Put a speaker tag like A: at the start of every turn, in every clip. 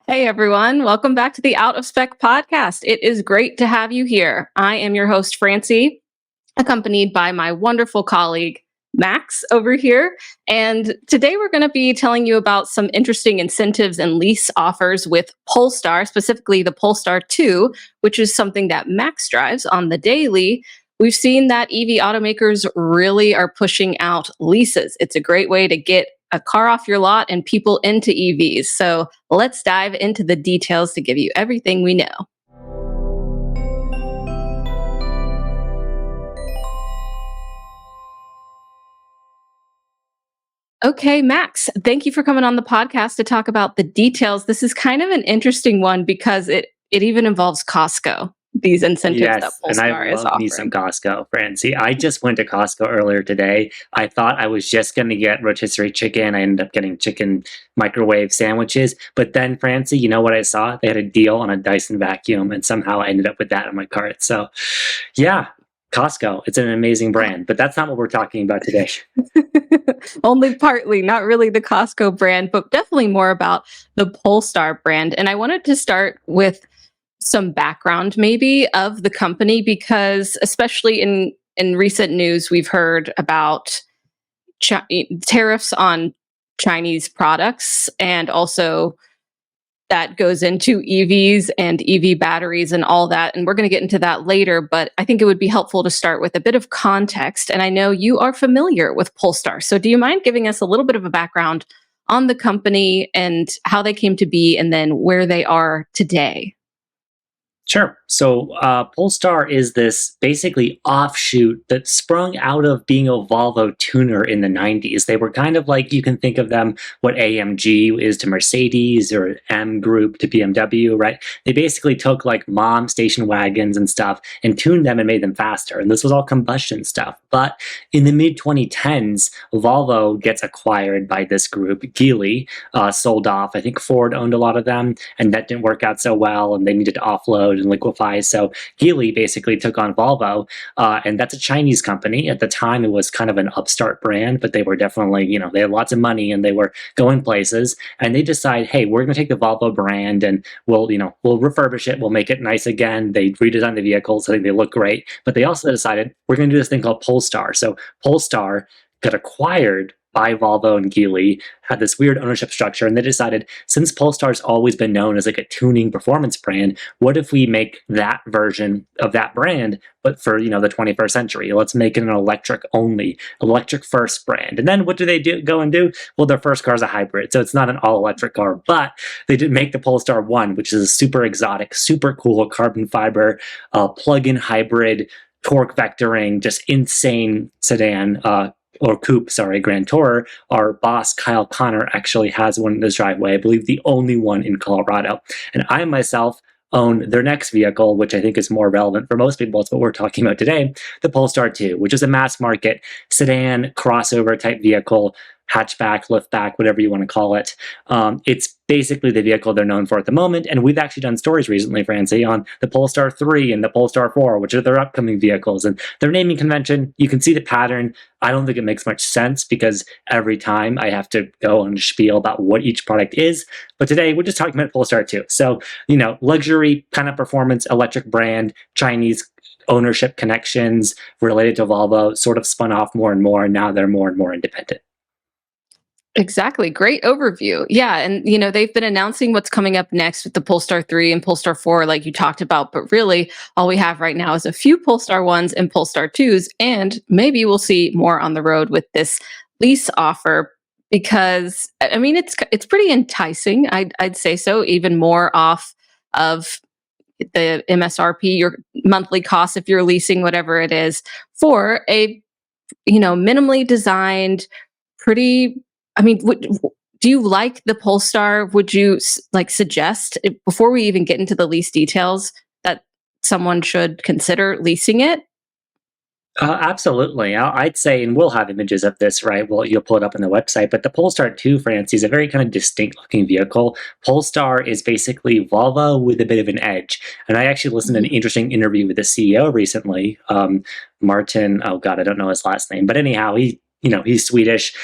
A: Hey everyone, welcome back to the Out of Spec podcast. It is great to have you here. I am your host, Francie, accompanied by my wonderful colleague, Max, over here. And today we're going to be telling you about some interesting incentives and lease offers with Polestar, specifically the Polestar 2, which is something that Max drives on the daily. We've seen that EV automakers really are pushing out leases. It's a great way to get a car off your lot and people into EVs. So let's dive into the details to give you everything we know. Okay, Max, thank you for coming on the podcast to talk about the details. This is kind of an interesting one because it even involves Costco, these incentives that
B: Yes, and I
A: Polestar is
B: love me some
A: offering.
B: Costco, Francie. I just went to Costco earlier today. I thought I was just going to get rotisserie chicken. I ended up getting chicken microwave sandwiches. But then, Francie, you know what I saw? They had a deal on a Dyson vacuum, and somehow I ended up with that in my cart. So, yeah, Costco, it's an amazing brand. But that's not what we're talking about today.
A: Only partly, not really the Costco brand, but definitely more about the Polestar brand. And I wanted to start with some background maybe of the company because especially in recent news we've heard about tariffs on Chinese products, and also that goes into EVs and EV batteries and all that. And we're going to get into that later, but I think it would be helpful to start with a bit of context. And I know you are familiar with Polestar. So do you mind giving us a little bit of a background on the company and how they came to be and then where they are today?
B: Sure. So Polestar is this basically offshoot that sprung out of being a Volvo tuner in the 90s. They were kind of like, you can think of them what AMG is to Mercedes or M Group to BMW, right? They basically took like mom station wagons and stuff and tuned them and made them faster. And this was all combustion stuff. But in the mid 2010s, Volvo gets acquired by this group, Geely, sold off. I think Ford owned a lot of them, and that didn't work out so well, and they needed to offload and liquefy. So Geely basically took on Volvo, and that's a Chinese company. At the time, it was kind of an upstart brand, but they were definitely, they had lots of money and they were going places. And they decide, hey, we're going to take the Volvo brand and we'll refurbish it. We'll make it nice again. They redesigned the vehicles. I think they look great. But they also decided we're going to do this thing called Polestar. So Polestar got acquired by Volvo and Geely, had this weird ownership structure, and they decided, since Polestar's always been known as like a tuning performance brand, what if we make that version of that brand, but for the 21st century? Let's make it an electric first brand. And then what do they go and do? Well, their first car is a hybrid, so it's not an all-electric car, but they did make the Polestar 1, which is a super exotic, super cool carbon fiber, plug-in hybrid, torque vectoring, just insane sedan, or coupe, sorry, Grand Tourer. Our boss, Kyle Connor, actually has one in his driveway. I believe the only one in Colorado. And I myself own their next vehicle, which I think is more relevant for most people. It's what we're talking about today, the Polestar 2, which is a mass market sedan crossover type vehicle, hatchback, liftback, whatever you want to call it. It's basically the vehicle they're known for at the moment. And we've actually done stories recently, Francie, on the Polestar 3 and the Polestar 4, which are their upcoming vehicles. And their naming convention, you can see the pattern. I don't think it makes much sense because every time I have to go on a spiel about what each product is. But today we're just talking about Polestar 2. So, luxury kind of performance, electric brand, Chinese ownership connections related to Volvo, sort of spun off more and more. And now they're more and more independent.
A: Exactly. Great overview. Yeah. And, they've been announcing what's coming up next with the Polestar 3 and Polestar 4, like you talked about. But really, all we have right now is a few Polestar 1s and Polestar 2s. And maybe we'll see more on the road with this lease offer because, I mean, it's pretty enticing. I'd say so. Even more off of the MSRP, your monthly cost, if you're leasing, whatever it is, for a, minimally designed, pretty. I mean, do you like the Polestar? Would you suggest before we even get into the lease details that someone should consider leasing it?
B: Absolutely. I'd say, and we'll have images of this, right? Well, you'll pull it up on the website, but the Polestar 2, Francie, is a very kind of distinct looking vehicle. Polestar is basically Volvo with a bit of an edge. And I actually listened to an interesting interview with the CEO recently, Martin, oh God, I don't know his last name, but anyhow, he he's Swedish,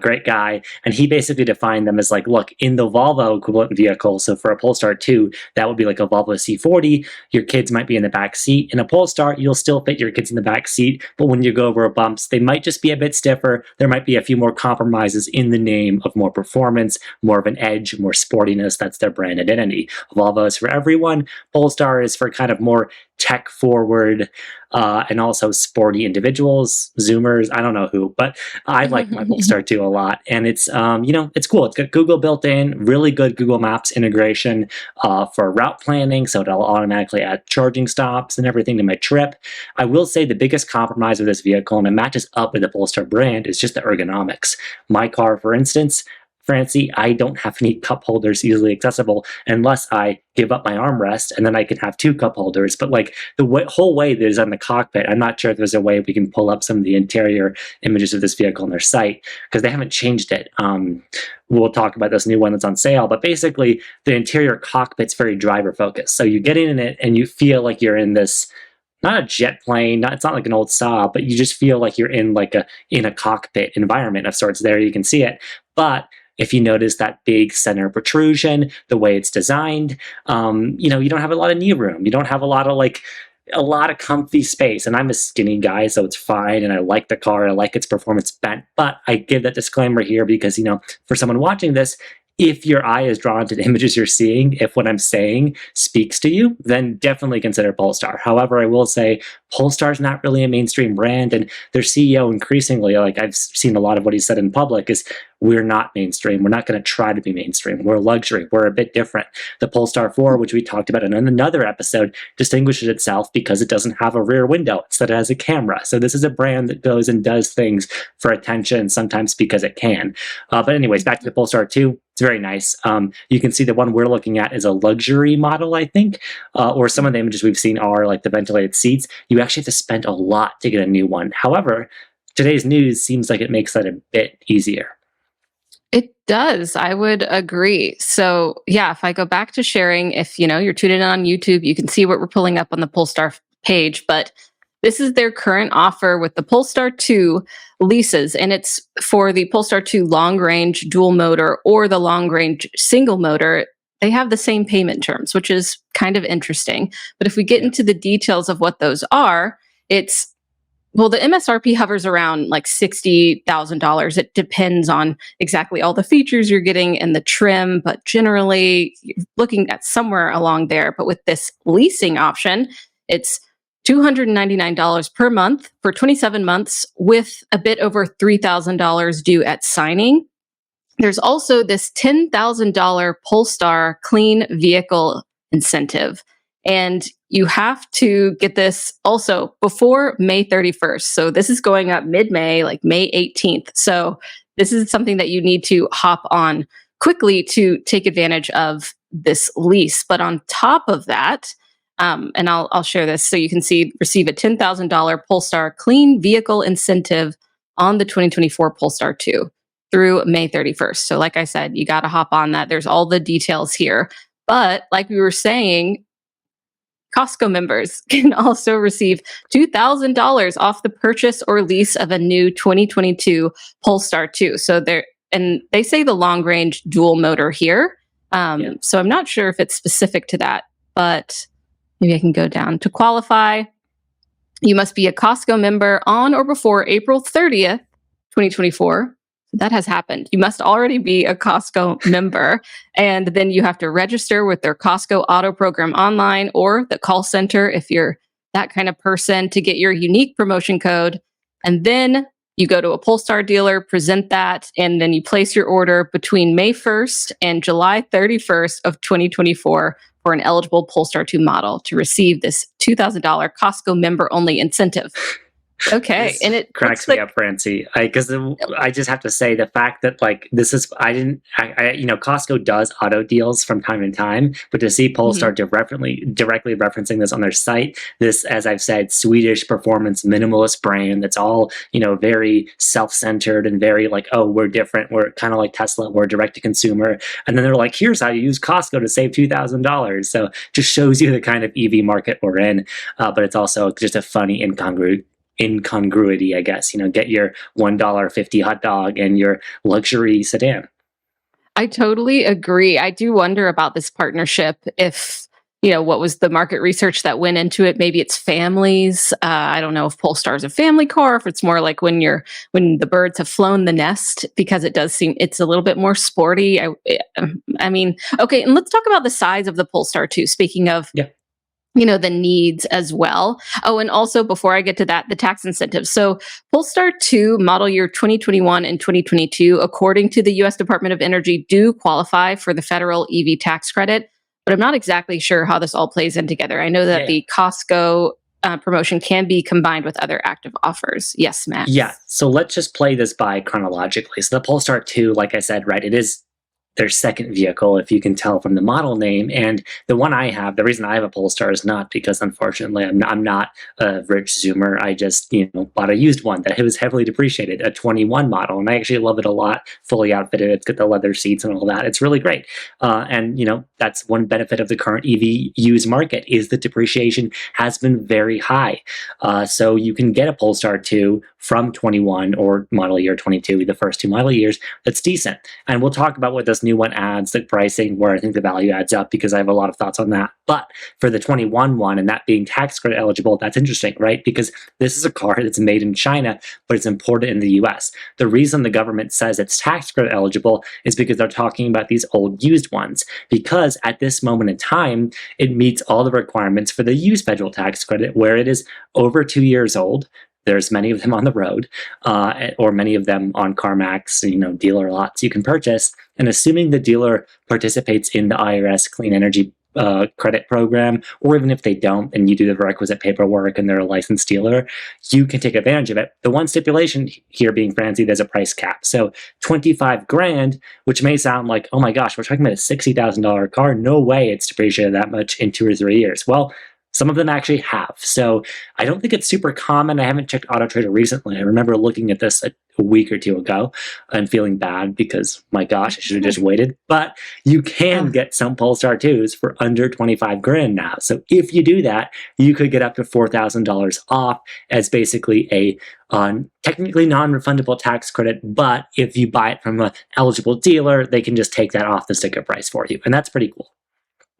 B: great guy, and he basically defined them as like, look, in the Volvo equivalent vehicle, so for a Polestar 2, that would be like a Volvo C40, your kids might be in the back seat. In a Polestar, you'll still fit your kids in the back seat, but when you go over bumps, they might just be a bit stiffer. There might be a few more compromises in the name of more performance, more of an edge, more sportiness. That's their brand identity. Volvo is for everyone. Polestar is for kind of more tech forward, and also sporty individuals, Zoomers, I don't know who, but I like my Polestar 2 a lot. And it's, it's cool. It's got Google built in, really good Google Maps integration for route planning. So it'll automatically add charging stops and everything to my trip. I will say the biggest compromise with this vehicle, and it matches up with the Polestar brand, is just the ergonomics. My car, for instance, Francie, I don't have any cup holders easily accessible unless I give up my armrest, and then I can have two cup holders. But like the whole way that is on the cockpit, I'm not sure if there's a way we can pull up some of the interior images of this vehicle on their site, because they haven't changed it. We'll talk about this new one that's on sale, but basically the interior cockpit's very driver focused. So you get in it and you feel like you're in this, not a jet plane, it's not like an old Saab, but you just feel like you're in a cockpit environment of sorts. There you can see it. But if you notice that big center protrusion, the way it's designed, you don't have a lot of knee room. You don't have a lot of comfy space. And I'm a skinny guy, so it's fine. And I like the car. I like its performance bent. But I give that disclaimer here because, for someone watching this, if your eye is drawn to the images you're seeing, if what I'm saying speaks to you, then definitely consider Polestar. However, I will say Polestar is not really a mainstream brand, and their CEO increasingly, like I've seen a lot of what he said in public, is we're not mainstream. We're not going to try to be mainstream. We're luxury. We're a bit different. The Polestar 4, which we talked about in another episode, distinguishes itself because it doesn't have a rear window. Instead, it has a camera. So this is a brand that goes and does things for attention, sometimes because it can. But anyways, back to the Polestar 2. It's very nice. You can see the one we're looking at is a luxury model, I think, or some of the images we've seen are like the ventilated seats. You actually have to spend a lot to get a new one. However, today's news seems like it makes that a bit easier.
A: It does. I would agree. So yeah, if I go back to sharing, if you're tuning in on YouTube, you can see what we're pulling up on the Polestar page, but this is their current offer with the Polestar 2 leases, and it's for the Polestar 2 long range dual motor or the long range single motor. They have the same payment terms, which is kind of interesting. But if we get into the details of what those are, the MSRP hovers around like $60,000. It depends on exactly all the features you're getting and the trim, but generally you're looking at somewhere along there. But with this leasing option, it's $299 per month for 27 months with a bit over $3,000 due at signing. There's also this $10,000 Polestar clean vehicle incentive. And you have to get this also before May 31st. So this is going up mid-May, like May 18th. So this is something that you need to hop on quickly to take advantage of this lease. But on top of that, and I'll share this so you can receive a $10,000 Polestar clean vehicle incentive on the 2024 Polestar 2 through May 31st. So like I said, you got to hop on that. There's all the details here. But like we were saying, Costco members can also receive $2,000 off the purchase or lease of a new 2022 Polestar 2. So they say the long range dual motor here. So I'm not sure if it's specific to that, but maybe I can go down to qualify. You must be a Costco member on or before April 30th, 2024. That has happened. You must already be a Costco member, and then you have to register with their Costco auto program online or the call center if you're that kind of person to get your unique promotion code. And then you go to a Polestar dealer, present that, and then you place your order between May 1st and July 31st of 2024 for an eligible Polestar 2 model to receive this $2,000 Costco member-only incentive. Okay,
B: This
A: and it
B: cracks me up, Francie. Because I just have to say the fact that this is Costco does auto deals from time to time, but to see Polestar directly referencing this on their site, this, as I've said, Swedish performance minimalist brand that's all very self-centered and very we're different, we're kind of like Tesla, we're direct to consumer, and then they're like, here's how you use Costco to save $2,000. So just shows you the kind of EV market we're in, but it's also just a funny incongruity, I guess. Get your $1.50 hot dog and your luxury sedan.
A: I totally agree. I do wonder about this partnership if, what was the market research that went into it? Maybe it's families. I don't know if Polestar is a family car, if it's more like when the birds have flown the nest, because it does seem it's a little bit more sporty. I mean, okay, and let's talk about the size of the Polestar too. Speaking of
B: Yeah.
A: the needs as well. Oh, and also before I get to that, the tax incentives. So Polestar 2 model year 2021 and 2022, according to the US Department of Energy, do qualify for the federal EV tax credit, but I'm not exactly sure how this all plays in together. I know that
B: Yeah.
A: the Costco promotion can be combined with other active offers. Yes,
B: Yeah.
A: Max.
B: So let's just play this by chronologically. So the Polestar 2, like I said, right, it is their second vehicle, if you can tell from the model name. And the one I have, the reason I have a Polestar is not because, unfortunately, I'm not a rich Zoomer. I just, bought a used one that was heavily depreciated, a 21 model. And I actually love it a lot, fully outfitted. It's got the leather seats and all that. It's really great. And, that's one benefit of the current EV used market is the depreciation has been very high. So you can get a Polestar 2 from 21 or model year 22, the first two model years, that's decent. And we'll talk about what this new one adds, the pricing, where I think the value adds up, because I have a lot of thoughts on that. But for the 21 one and that being tax credit eligible, that's interesting, right? Because this is a car that's made in China, but it's imported in the US. The reason the government says it's tax credit eligible is because they're talking about these old used ones. Because at this moment in time, it meets all the requirements for the used federal tax credit, where it is over 2 years old. There's many of them on the road, or many of them on CarMax, dealer lots you can purchase. And assuming the dealer participates in the IRS Clean Energy credit program, or even if they don't and you do the requisite paperwork and they're a licensed dealer, you can take advantage of it. The one stipulation here being, Francie, there's a price cap. So 25 grand, which may sound like, oh my gosh, we're talking about a $60,000 car. No way it's depreciated that much in 2 or 3 years. Well, some of them actually have. So I don't think it's super common. I haven't checked AutoTrader recently. I remember looking at this a week or two ago and feeling bad because, my gosh, I should have just waited. But you can get some Polestar 2s for under 25 grand now. So if you do that, you could get up to $4,000 off as basically a technically non-refundable tax credit. But if you buy it from an eligible dealer, they can just take that off the sticker price for you. And that's pretty cool.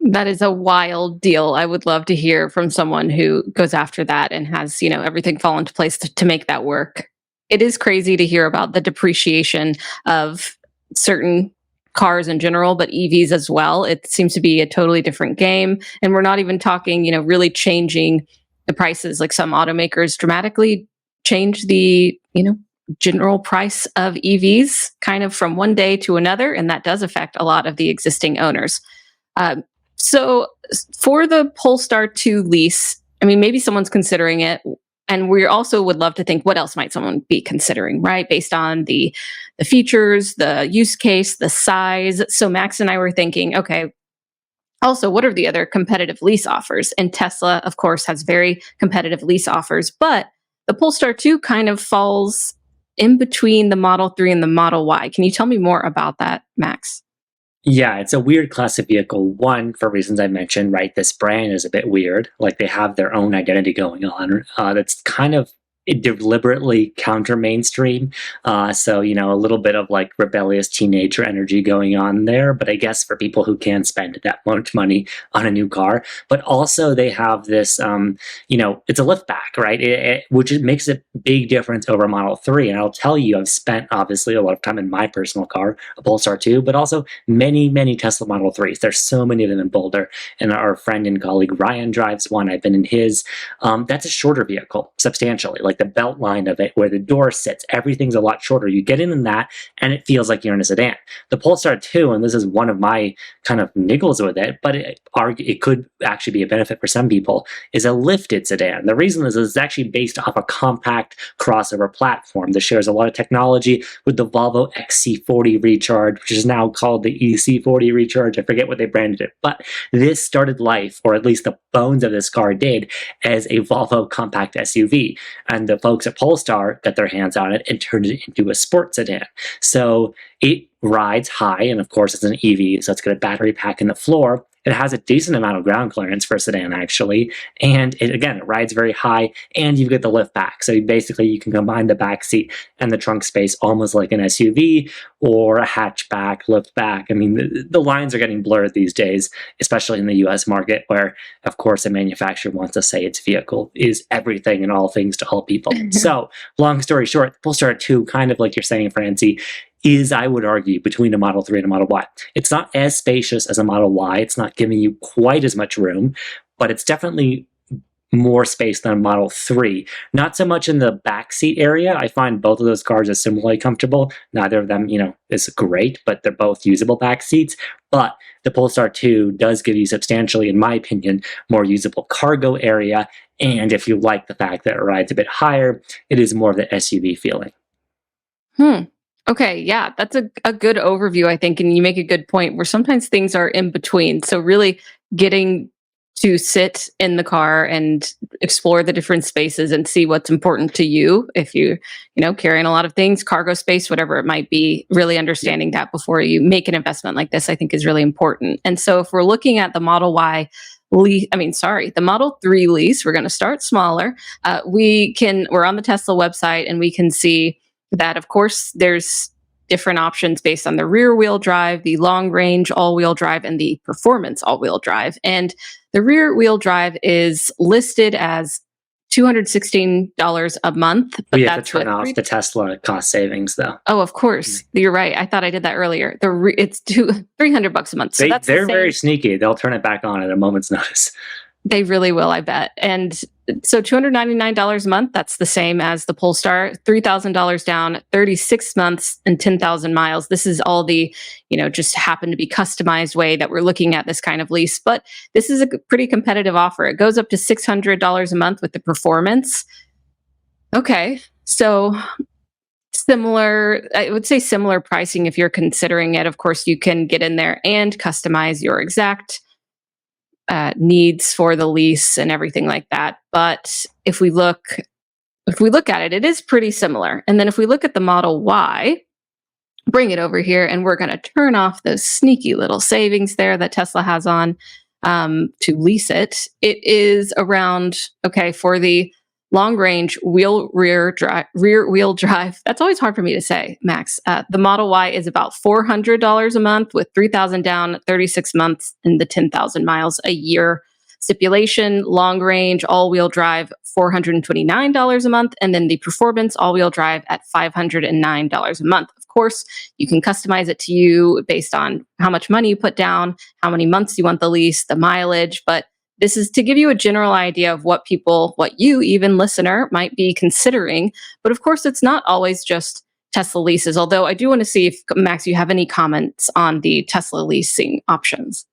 A: That is a wild deal. I would love to hear from someone who goes after that and has, everything fall into place to make that work. It is crazy to hear about the depreciation of certain cars in general, but EVs as well. It seems to be a totally different game. And we're not even talking, really changing the prices. Like some automakers dramatically change the, general price of EVs kind of from one day to another. And that does affect a lot of the existing owners. So for the Polestar 2 lease, I mean, maybe someone's considering it. And we also would love to think, what else might someone be considering, right? Based on the features, the use case, the size. So Max and I were thinking, okay, also, what are the other competitive lease offers? And Tesla, of course, has very competitive lease offers, but the Polestar 2 kind of falls in between the Model 3 and the Model Y. Can you tell me more about that, Max?
B: Yeah, it's a weird class of vehicle. One, for reasons I mentioned, right? This brand is a bit weird. Like they have their own identity going on. That's kind of deliberately counter mainstream. So, a little bit of like rebellious teenager energy going on there. But I guess for people who can spend that much money on a new car, but also they have this, it's a liftback, right? Which makes a big difference over Model 3. And I'll tell you, I've spent obviously a lot of time in my personal car, a Polestar 2, but also many, many Tesla Model 3s. There's so many of them in Boulder. And our friend and colleague Ryan drives one. I've been in his. That's a shorter vehicle, substantially. Like the belt line of it, where the door sits, everything's a lot shorter. You get in that, and it feels like you're in a sedan. The Polestar 2, and this is one of my kind of niggles with it, but it could actually be a benefit for some people, is a lifted sedan. The reason is it's actually based off a compact crossover platform that shares a lot of technology with the Volvo XC40 Recharge, which is now called the EC40 Recharge. I forget what they branded it, but this started life, or at least the bones of this car did, as a Volvo compact SUV. And the folks at Polestar got their hands on it and turned it into a sports sedan. So it rides high, and of course it's an EV, so it's got a battery pack in the floor. It has a decent amount of ground clearance for a sedan, actually, and it rides very high, and you get the lift back. So basically, you can combine the back seat and the trunk space almost like an SUV or a hatchback, lift back. I mean, the lines are getting blurred these days, especially in the U.S. market, where of course a manufacturer wants to say its vehicle is everything and all things to all people. So, long story short, the Polestar 2, kind of like you're saying, Francie, is, I would argue, between a Model 3 and a Model Y. It's not as spacious as a Model Y. It's not giving you quite as much room, but it's definitely more space than a Model 3. Not so much in the backseat area. I find both of those cars are similarly comfortable. Neither of them, is great, but they're both usable backseats. But the Polestar 2 does give you substantially, in my opinion, more usable cargo area. And if you like the fact that it rides a bit higher, it is more of the SUV feeling.
A: Okay, yeah, that's a good overview, I think. And you make a good point where sometimes things are in between. So really getting to sit in the car and explore the different spaces and see what's important to you. If carrying a lot of things, cargo space, whatever it might be, really understanding that before you make an investment like this, I think is really important. And so if we're looking at the Model Y the Model 3 lease, we're going to start smaller. We're on the Tesla website and we can see that, of course, there's different options based on the rear wheel drive, the long range all wheel drive, and the performance all wheel drive. And the rear wheel drive is listed as $216 a month. But
B: We have to turn off the Tesla cost savings, though.
A: Oh, of course. You're right. I thought I did that earlier. It's $300 a month. So
B: they're very sneaky. They'll turn it back on at a moment's notice.
A: They really will, I bet. And so $299 a month, that's the same as the Polestar, $3,000 down, 36 months and 10,000 miles. This is all the, just happen to be customized way that we're looking at this kind of lease. But this is a pretty competitive offer. It goes up to $600 a month with the performance. Okay. So I would say similar pricing if you're considering it. Of course, you can get in there and customize your exact needs for the lease and everything like that. But if we look at it, it is pretty similar. And then if we look at the Model Y, bring it over here, and we're going to turn off those sneaky little savings there that Tesla has on to lease it. It is around, for the long range rear wheel drive. That's always hard for me to say, Max. The Model Y is about $400 a month with 3,000 down, 36 months, and the 10,000 miles a year. Stipulation, long range, all wheel drive, $429 a month. And then the performance all wheel drive at $509 a month. Of course, you can customize it to you based on how much money you put down, how many months you want the lease, the mileage, but this is to give you a general idea of what you, even listener, might be considering. But of course, it's not always just Tesla leases, although I do want to see if, Max, you have any comments on the Tesla leasing options.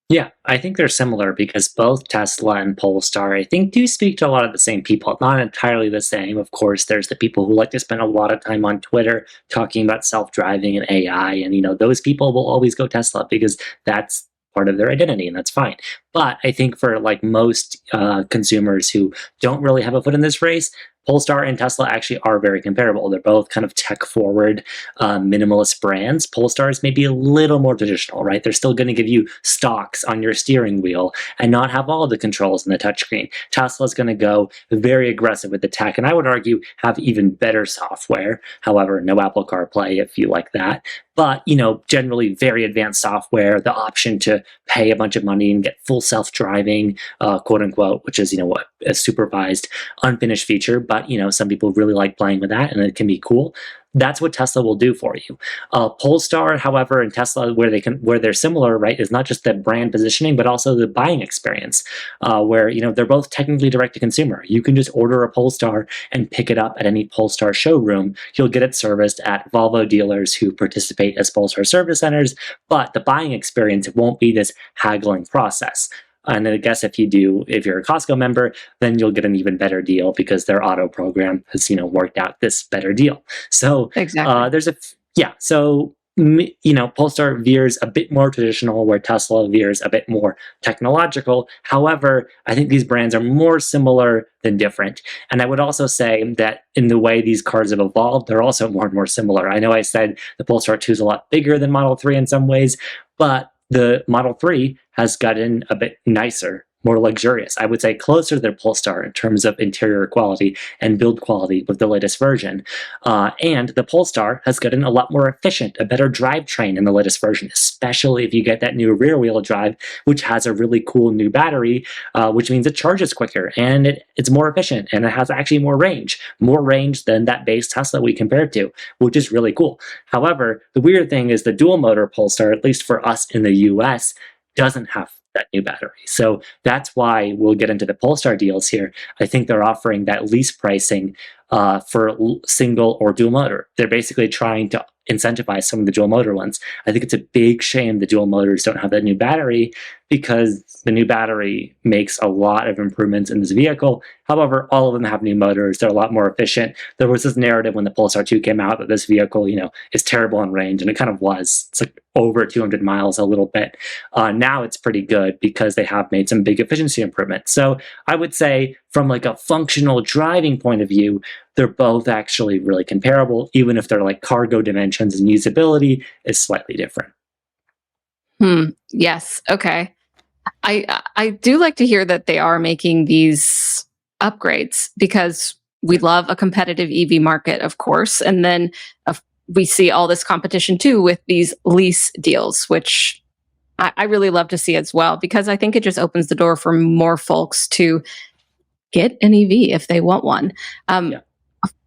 B: Yeah, I think they're similar because both Tesla and Polestar, I think, do speak to a lot of the same people. Not entirely the same. Of course, there's the people who like to spend a lot of time on Twitter talking about self-driving and AI. And, those people will always go Tesla because that's part of their identity, and that's fine. But I think for most consumers who don't really have a foot in this race, Polestar and Tesla actually are very comparable. They're both kind of tech-forward, minimalist brands. Polestar is maybe a little more traditional, right? They're still going to give you stocks on your steering wheel and not have all the controls in the touchscreen. Tesla's going to go very aggressive with the tech, and I would argue have even better software. However, no Apple CarPlay if you like that. But, generally very advanced software, the option to pay a bunch of money and get full self-driving, quote unquote, which is, a supervised, unfinished feature. But, some people really like playing with that and it can be cool. That's what Tesla will do for you. Polestar, however, and Tesla, where they're similar, right, is not just the brand positioning, but also the buying experience, where they're both technically direct to consumer. You can just order a Polestar and pick it up at any Polestar showroom. You'll get it serviced at Volvo dealers who participate as Polestar service centers, but the buying experience won't be this haggling process. And I guess if you're a Costco member, then you'll get an even better deal because their auto program has, worked out this better deal. So
A: Exactly.
B: Polestar veers a bit more traditional where Tesla veers a bit more technological. However, I think these brands are more similar than different. And I would also say that in the way these cars have evolved, they're also more and more similar. I know I said the Polestar 2 is a lot bigger than Model 3 in some ways, but the Model 3 has gotten a bit nicer, more luxurious. I would say closer to their Polestar in terms of interior quality and build quality with the latest version. And the Polestar has gotten a lot more efficient, a better drivetrain in the latest version, especially if you get that new rear-wheel drive, which has a really cool new battery, which means it charges quicker and it's more efficient and it has actually more range than that base Tesla we compared to, which is really cool. However, the weird thing is the dual motor Polestar, at least for us in the US, doesn't have that new battery. So that's why we'll get into the Polestar deals here. I think they're offering that lease pricing for single or dual motor. They're basically trying to incentivize some of the dual motor ones. I think it's a big shame the dual motors don't have that new battery, because the new battery makes a lot of improvements in this vehicle. However, all of them have new motors. They're a lot more efficient. There was this narrative when the Polestar 2 came out that this vehicle, is terrible in range, and it kind of was. It's like over 200 miles a little bit. Now it's pretty good because they have made some big efficiency improvements. So I would say from like a functional driving point of view, they're both actually really comparable, even if their like cargo dimensions and usability is slightly different.
A: Yes. Okay. I do like to hear that they are making these upgrades, because we love a competitive EV market, of course. And then we see all this competition too with these lease deals, which I really love to see as well, because I think it just opens the door for more folks to get an EV if they want one.
B: Yeah.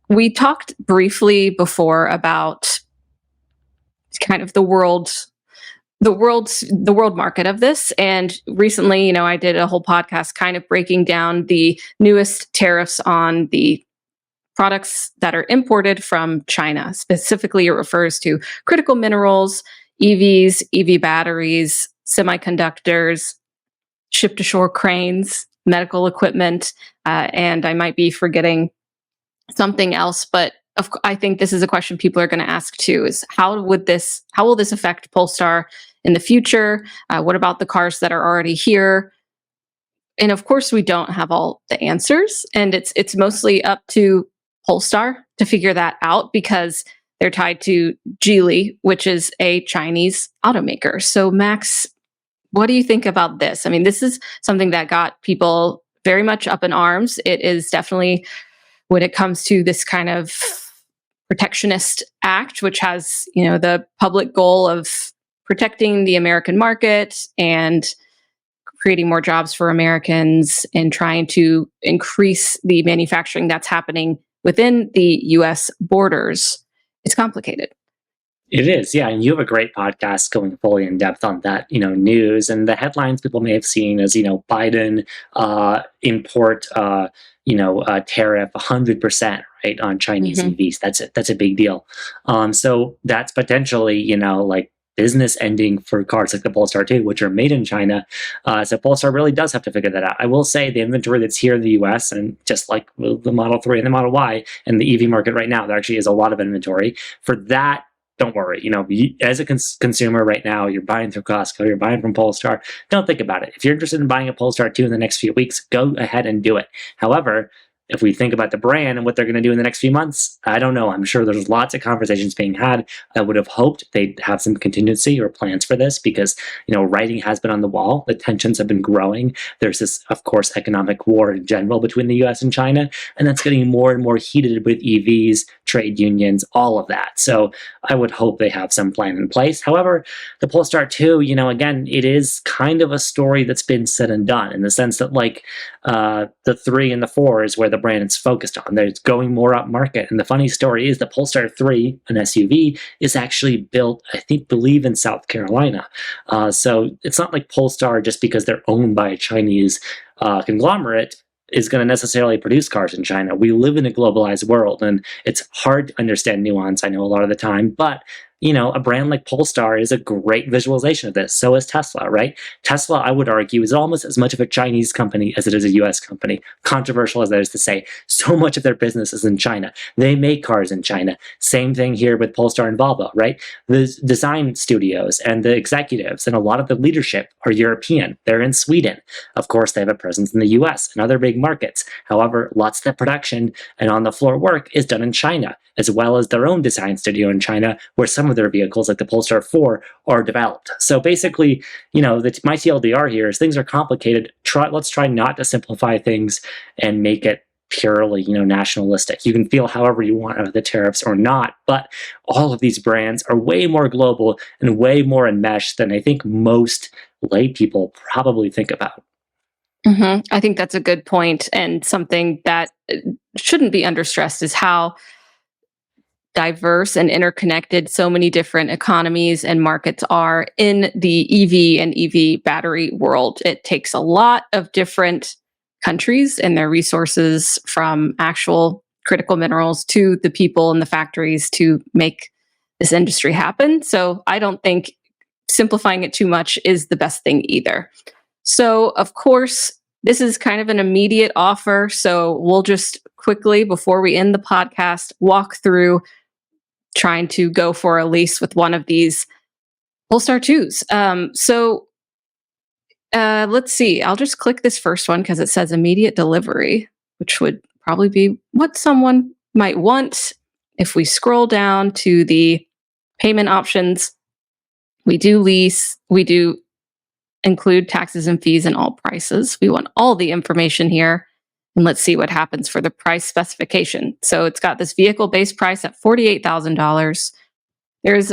A: We talked briefly before about kind of the world market of this, and recently, I did a whole podcast kind of breaking down the newest tariffs on the products that are imported from China. Specifically, it refers to critical minerals, EVs, EV batteries, semiconductors, ship to shore cranes, medical equipment, and I might be forgetting something else, but I think this is a question people are going to ask too: is how will this affect Polestar in the future? What about the cars that are already here? And of course, we don't have all the answers, and it's mostly up to Polestar to figure that out, because they're tied to Geely, which is a Chinese automaker. So, Max, what do you think about this? I mean, this is something that got people very much up in arms. It is definitely, when it comes to this kind of protectionist act, which has, the public goal of protecting the American market and creating more jobs for Americans and trying to increase the manufacturing that's happening within the US borders. It's complicated.
B: It is, yeah, and you have a great podcast going fully in depth on that, news, and the headlines people may have seen as, Biden import, tariff 100%, right, on Chinese EVs. That's a big deal. So that's potentially, like business ending for cars like the Polestar 2, which are made in China. So Polestar really does have to figure that out. I will say the inventory that's here in the US, and just like the Model 3 and the Model Y and the EV market right now, there actually is a lot of inventory. For that, don't worry. As a consumer right now, you're buying through Costco, you're buying from Polestar. Don't think about it. If you're interested in buying a Polestar 2 in the next few weeks, go ahead and do it. However, if we think about the brand and what they're going to do in the next few months, I don't know. I'm sure there's lots of conversations being had. I would have hoped they'd have some contingency or plans for this, because, writing has been on the wall. The tensions have been growing. There's this, of course, economic war in general between the US and China, and that's getting more and more heated with EVs, trade unions, all of that. So I would hope they have some plan in place. However, the Polestar 2, again, it is kind of a story that's been said and done, in the sense that, like, the 3 and the 4 is where the brand is focused on. They're going more up market. And the funny story is the Polestar 3, an SUV, is actually built, I believe, in South Carolina. So it's not like Polestar, just because they're owned by a Chinese conglomerate, is going to necessarily produce cars in China. We live in a globalized world, and it's hard to understand nuance, I know, a lot of the time, but a brand like Polestar is a great visualization of this. So is Tesla, right? Tesla, I would argue, is almost as much of a Chinese company as it is a US company. Controversial as that is to say, so much of their business is in China. They make cars in China. Same thing here with Polestar and Volvo, right? The design studios and the executives and a lot of the leadership are European. They're in Sweden. Of course, they have a presence in the US and other big markets. However, lots of the production and on the floor work is done in China, as well as their own design studio in China, where some some of their vehicles, like the Polestar 4, are developed. So basically, my TLDR here is things are complicated. Let's try not to simplify things and make it purely, nationalistic. You can feel however you want of the tariffs or not, but all of these brands are way more global and way more enmeshed than I think most lay people probably think about.
A: I think that's a good point, and something that shouldn't be understressed is how diverse and interconnected so many different economies and markets are in the EV and EV battery world. It takes a lot of different countries and their resources, from actual critical minerals to the people in the factories, to make this industry happen. So I don't think simplifying it too much is the best thing either. So, of course, this is kind of an immediate offer. So we'll just quickly, before we end the podcast, walk through trying to go for a lease with one of these Polestar 2s. Let's see. I'll just click this first one because it says immediate delivery, which would probably be what someone might want. If we scroll down to the payment options, we do lease, we do include taxes and fees in all prices. We want all the information here. And let's see what happens for the price specification. So it's got this vehicle base price at $48,000. There's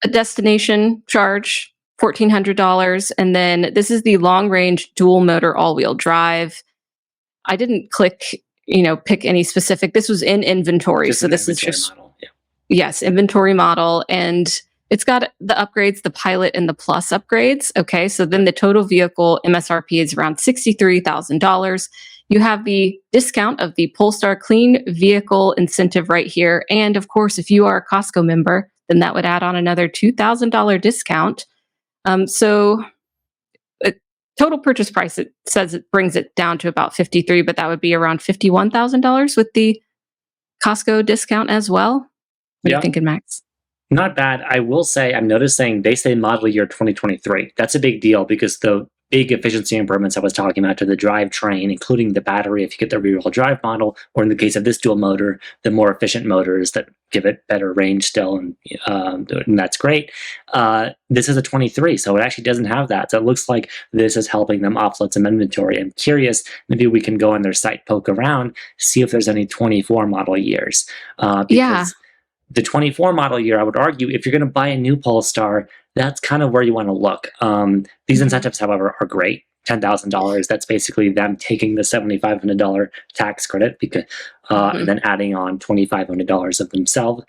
A: a destination charge, $1,400. And then this is the long range dual motor all wheel drive. I didn't click, pick any specific. This was in inventory. So this is just,
B: model. Yeah.
A: Yes, inventory model. And it's got the upgrades, the Pilot and the Plus upgrades. Okay, so then the total vehicle MSRP is around $63,000. You have the discount of the Polestar Clean Vehicle Incentive right here. And of course, if you are a Costco member, then that would add on another $2,000 discount. So total purchase price, it says it brings it down to about $53,000, but that would be around $51,000 with the Costco discount as well. What are you thinking, Max?
B: Not bad. I will say, I'm noticing they say model year 2023. That's a big deal because the big efficiency improvements I was talking about to the drivetrain, including the battery, if you get the rear-wheel drive model, or in the case of this dual motor, the more efficient motors that give it better range still, and that's great. This is a 23, so it actually doesn't have that. So it looks like this is helping them offload some inventory. I'm curious, maybe we can go on their site, poke around, see if there's any 24 model years. Because the 24 model year, I would argue, if you're going to buy a new Polestar, that's kind of where you want to look. These incentives, however, are great. $10,000, that's basically them taking the $7,500 tax credit because, and then adding on $2,500 of themselves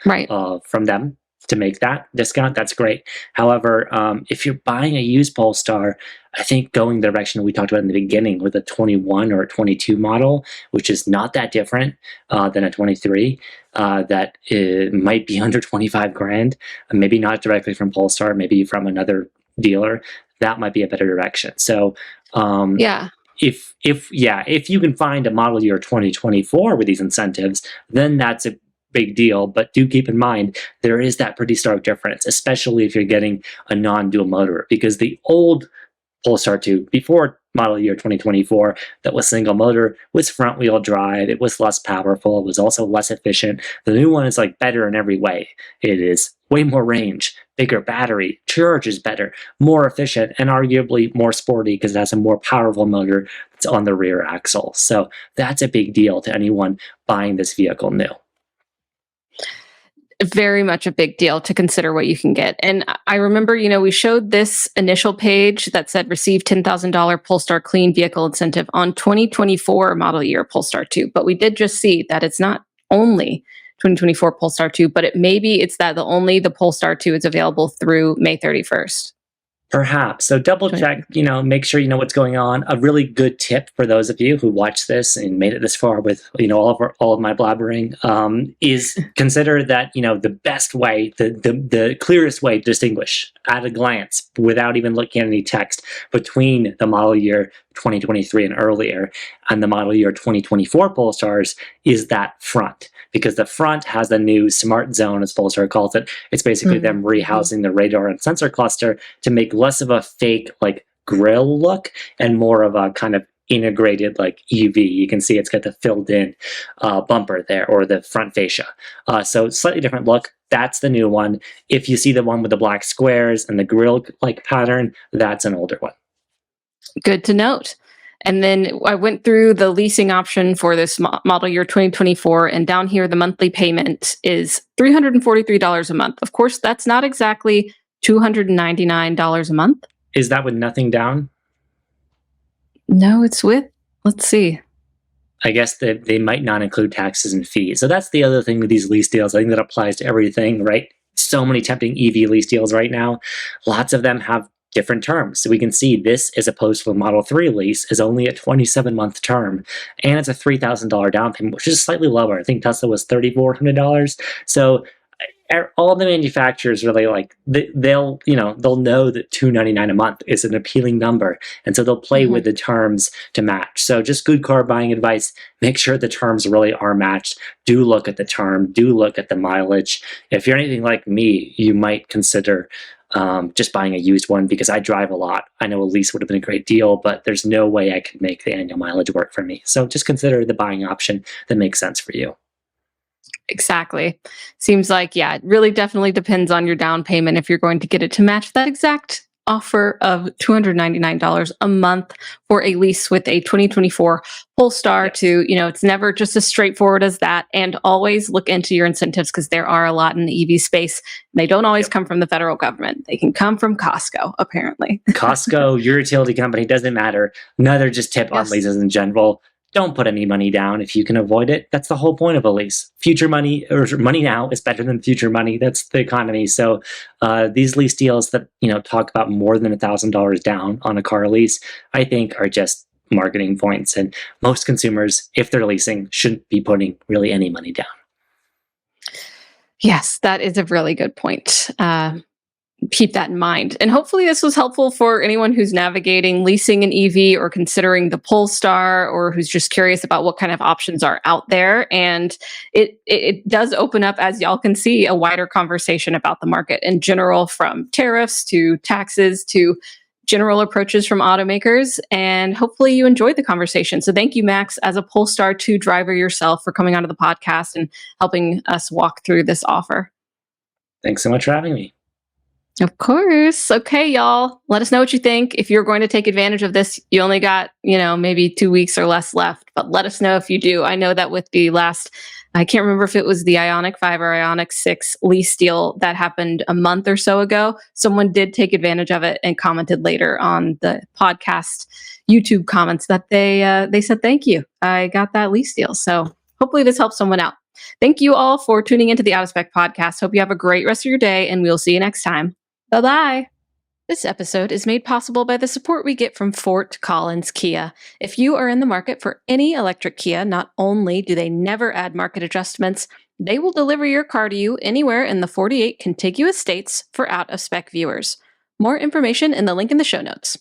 B: from them to make that discount. That's great. However, if you're buying a used Polestar, I think going the direction we talked about in the beginning with a 21 or a 22 model, which is not that different than a 23, that it might be under 25 grand, maybe not directly from Polestar, maybe from another dealer, that might be a better direction. So if you can find a model year 2024 with these incentives, then that's a big deal. But do keep in mind, there is that pretty stark difference, especially if you're getting a non-dual motor, because the old Polestar 2 before model year 2024 that was single motor was front wheel drive. It was less powerful. It was also less efficient. The new one is like better in every way. It is way more range, bigger battery, charge is better, more efficient, and arguably more sporty because it has a more powerful motor that's on the rear axle. So that's a big deal to anyone buying this vehicle new.
A: Very much a big deal to consider what you can get. And I remember, we showed this initial page that said receive $10,000 Polestar Clean Vehicle Incentive on 2024 model year Polestar 2. But we did just see that it's not only 2024 Polestar 2, but it's that the Polestar 2 is available through May 31st.
B: Perhaps. So double check, make sure you know what's going on. A really good tip for those of you who watch this and made it this far with, all of my blabbering, is consider that, the best way, the clearest way to distinguish at a glance without even looking at any text between the model year 2023 and earlier and the model year 2024 Polestars is that front. Because the front has a new smart zone, as Polestar calls it. It's basically them rehousing the radar and sensor cluster to make less of a fake grill look and more of a kind of integrated EV. You can see it's got the filled in bumper there, or the front fascia. So slightly different look. that's the new one. If you see the one with the black squares and the grill like pattern, that's an older one.
A: Good to note. And then I went through the leasing option for this model year 2024, and down here, the monthly payment is $343 a month. Of course, that's not exactly $299 a month.
B: Is that with nothing down?
A: No, it's with, let's see.
B: I guess that they might not include taxes and fees. So that's the other thing with these lease deals. I think that applies to everything, right? So many tempting EV lease deals right now. Lots of them have different terms. So we can see this, as opposed to a Model 3 lease, is only a 27-month term, and it's a $3,000 down payment, which is slightly lower. I think Tesla was $3,400. So all the manufacturers really like they'll know that $299 a month is an appealing number, and so they'll play with the terms to match. So just good car buying advice: make sure the terms really are matched. Do look at the term, do look at the mileage. If you're anything like me, you might consider just buying a used one, because I drive a lot. I know a lease would have been a great deal, but there's no way I could make the annual mileage work for me. So just consider the buying option that makes sense for you.
A: Exactly. Seems like, yeah, it really definitely depends on your down payment if you're going to get it to match that exact offer of $299 a month for a lease with a 2024 Polestar. To, it's never just as straightforward as that. And always look into your incentives, because there are a lot in the EV space. They don't always come from the federal government. They can come from Costco, apparently.
B: Costco, your utility company, doesn't matter. Another just tip on leases in general: don't put any money down if you can avoid it. That's the whole point of a lease. Future money, or money now, is better than future money. That's the economy. So these lease deals that talk about more than $1,000 down on a car lease, I think are just marketing points. And most consumers, if they're leasing, shouldn't be putting really any money down.
A: Yes, that is a really good point. Keep that in mind. And hopefully this was helpful for anyone who's navigating leasing an EV, or considering the Polestar, or who's just curious about what kind of options are out there. And it does open up, as y'all can see, a wider conversation about the market in general, from tariffs to taxes to general approaches from automakers. And hopefully you enjoyed the conversation. So thank you, Max, as a Polestar 2 driver yourself, for coming onto the podcast and helping us walk through this offer.
B: Thanks so much for having me.
A: Of course. Okay, y'all. Let us know what you think. If you're going to take advantage of this, you only got, maybe 2 weeks or less left, but let us know if you do. I know that with the last, I can't remember if it was the Ioniq 5 or Ioniq 6 lease deal that happened a month or so ago, someone did take advantage of it and commented later on the podcast YouTube comments that they said, thank you, I got that lease deal. So hopefully this helps someone out. Thank you all for tuning into the Out of Spec podcast. Hope you have a great rest of your day, and we'll see you next time. Bye-bye. This episode is made possible by the support we get from Fort Collins Kia. If you are in the market for any electric Kia, not only do they never add market adjustments, they will deliver your car to you anywhere in the 48 contiguous states for Out of Spec viewers. More information in the link in the show notes.